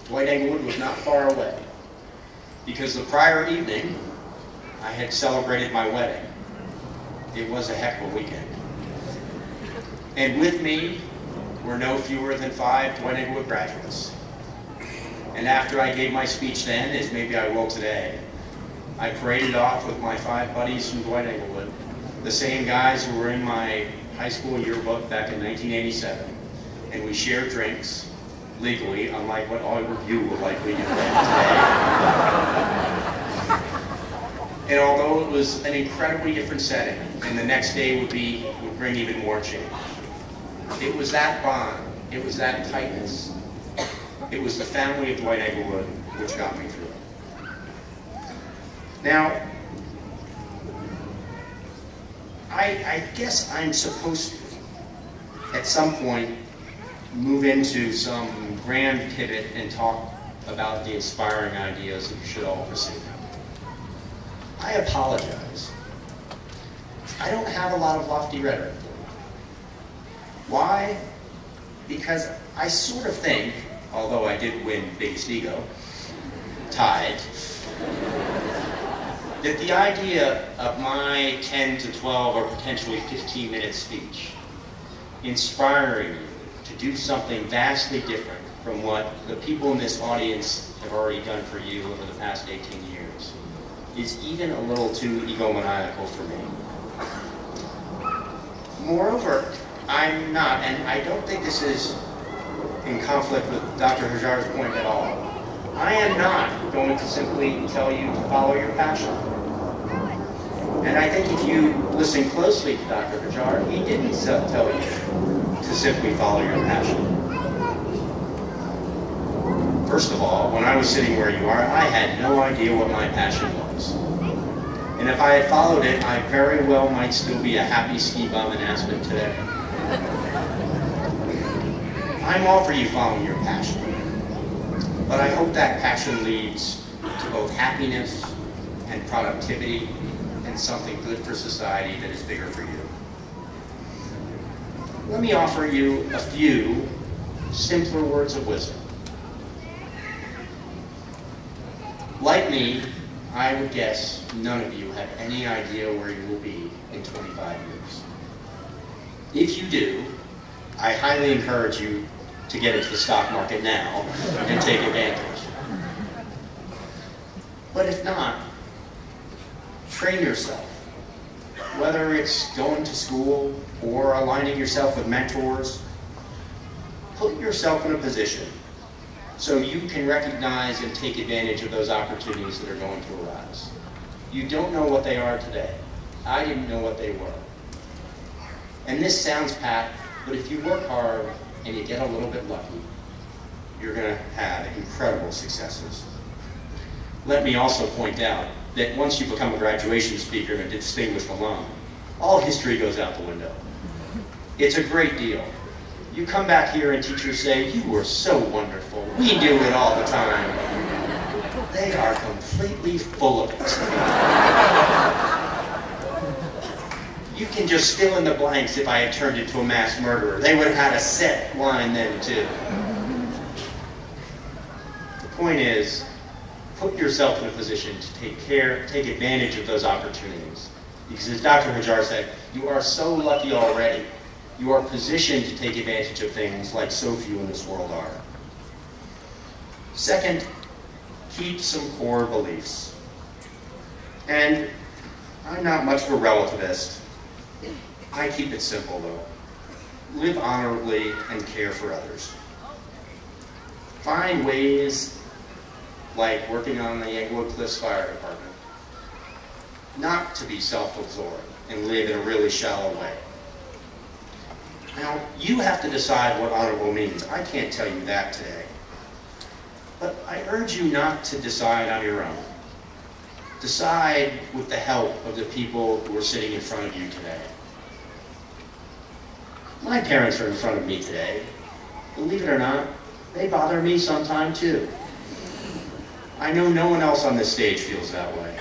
Dwight-Englewood was not far away, because the prior evening, I had celebrated my wedding. It was a heck of a weekend. And with me were no fewer than 5 Dwight-Englewood graduates. And after I gave my speech then, as maybe I will today, I paraded off with my 5 buddies from Dwight-Englewood, the same guys who were in my high school yearbook back in 1987, and we shared drinks, legally, unlike what all of you will likely do today. And although it was an incredibly different setting, and the next day would bring even more change, it was that bond, it was that tightness, it was the family of Dwight-Englewood which got me through it. Now, I guess I'm supposed to, at some point, move into some grand pivot and talk about the inspiring ideas that you should all pursue. I apologize. I don't have a lot of lofty rhetoric for you. Why? Because I sort of think, although I did win biggest ego, tied, that the idea of my 10 to 12 or potentially 15-minute speech inspiring you to do something vastly different from what the people in this audience have already done for you over the past 18 years is even a little too egomaniacal for me. Moreover, I'm not, and I don't think this is in conflict with Dr. Hajar's point at all, I am not going to simply tell you to follow your passion. And I think if you listen closely to Dr. Hajar, he didn't tell you to simply follow your passion. First of all, when I was sitting where you are, I had no idea what my passion was. And if I had followed it, I very well might still be a happy ski bum in Aspen today. I'm all for you following your passion. But I hope that passion leads to both happiness and productivity and something good for society that is bigger for you. Let me offer you a few simpler words of wisdom. Like me, I would guess none of you have any idea where you will be in 25 years. If you do, I highly encourage you to get into the stock market now and take advantage. But if not, train yourself. Whether it's going to school or aligning yourself with mentors, put yourself in a position so you can recognize and take advantage of those opportunities that are going to arise. You don't know what they are today. I didn't know what they were. And this sounds pat, but if you work hard and you get a little bit lucky, you're going to have incredible successes. Let me also point out that once you become a graduation speaker and a distinguished alum, all history goes out the window. It's a great deal. You come back here and teachers say, "You were so wonderful. We do it all the time." They are completely full of it. You can just fill in the blanks. If I had turned into a mass murderer, they would have had a set line then too. The point is, put yourself in a position to take advantage of those opportunities. Because as Dr. Hajar said, you are so lucky already. You are positioned to take advantage of things like so few in this world are. Second, keep some core beliefs. And I'm not much of a relativist. I keep it simple though. Live honorably and care for others. Find ways, like working on the Englewood Cliffs Fire Department, not to be self-absorbed and live in a really shallow way. Now, you have to decide what honorable means. I can't tell you that today. But I urge you not to decide on your own. Decide with the help of the people who are sitting in front of you today. My parents are in front of me today. Believe it or not, they bother me sometime too. I know no one else on this stage feels that way.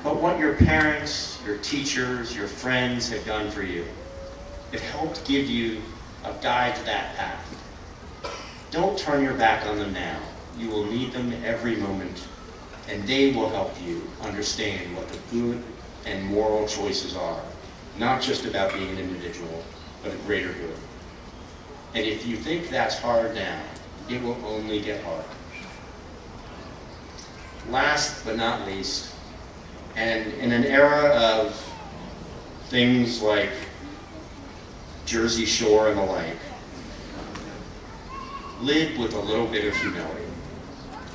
But what your parents, your teachers, your friends have done for you, it helped give you a guide to that path. Don't turn your back on them now. You will need them every moment, and they will help you understand what the good and moral choices are, not just about being an individual, but a greater good. And if you think that's hard now, it will only get harder. Last but not least, and in an era of things like Jersey Shore and the like, live with a little bit of humility.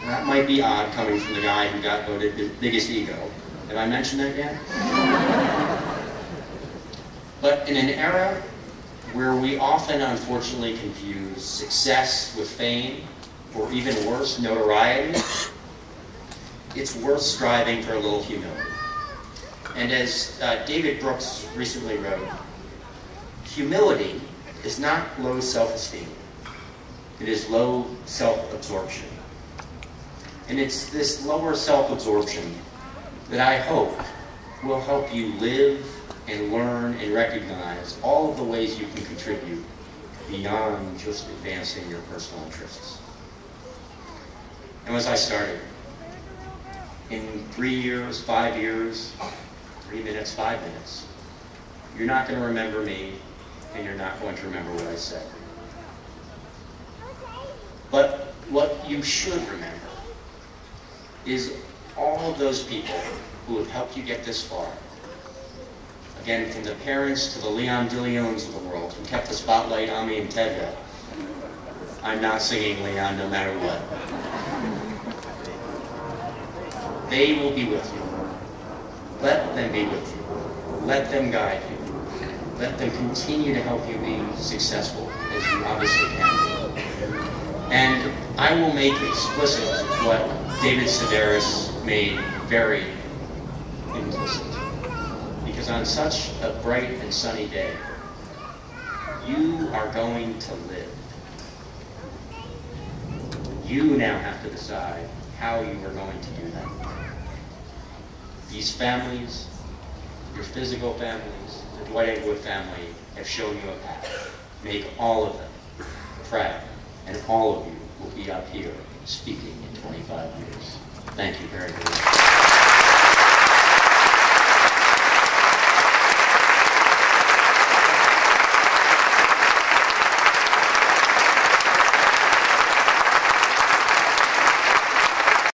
That might be odd coming from the guy who got voted the biggest ego. Have I mentioned that yet? But in an era where we often unfortunately confuse success with fame, or even worse, notoriety, it's worth striving for a little humility. And as David Brooks recently wrote, humility is not low self-esteem. It is low self-absorption. And it's this lower self-absorption that I hope will help you live and learn and recognize all of the ways you can contribute beyond just advancing your personal interests. And as I started, in 3 years, 5 years, 3 minutes, 5 minutes, you're not going to remember me, and you're not going to remember what I said. But what you should remember is all of those people who have helped you get this far. Again, from the parents to the Leon DeLeons of the world who kept the spotlight on me and Tevye. I'm not singing Leon no matter what. They will be with you. Let them be with you. Let them guide you. Let them continue to help you be successful, as you obviously can be. And I will make explicit what David Sedaris made very implicit. Because on such a bright and sunny day, you are going to live. You now have to decide how you are going to do that. These families, your physical families, the Dwight-Englewood family have shown you a path. Make all of them proud, and all of you will be up here speaking in 25 years. Thank you very much.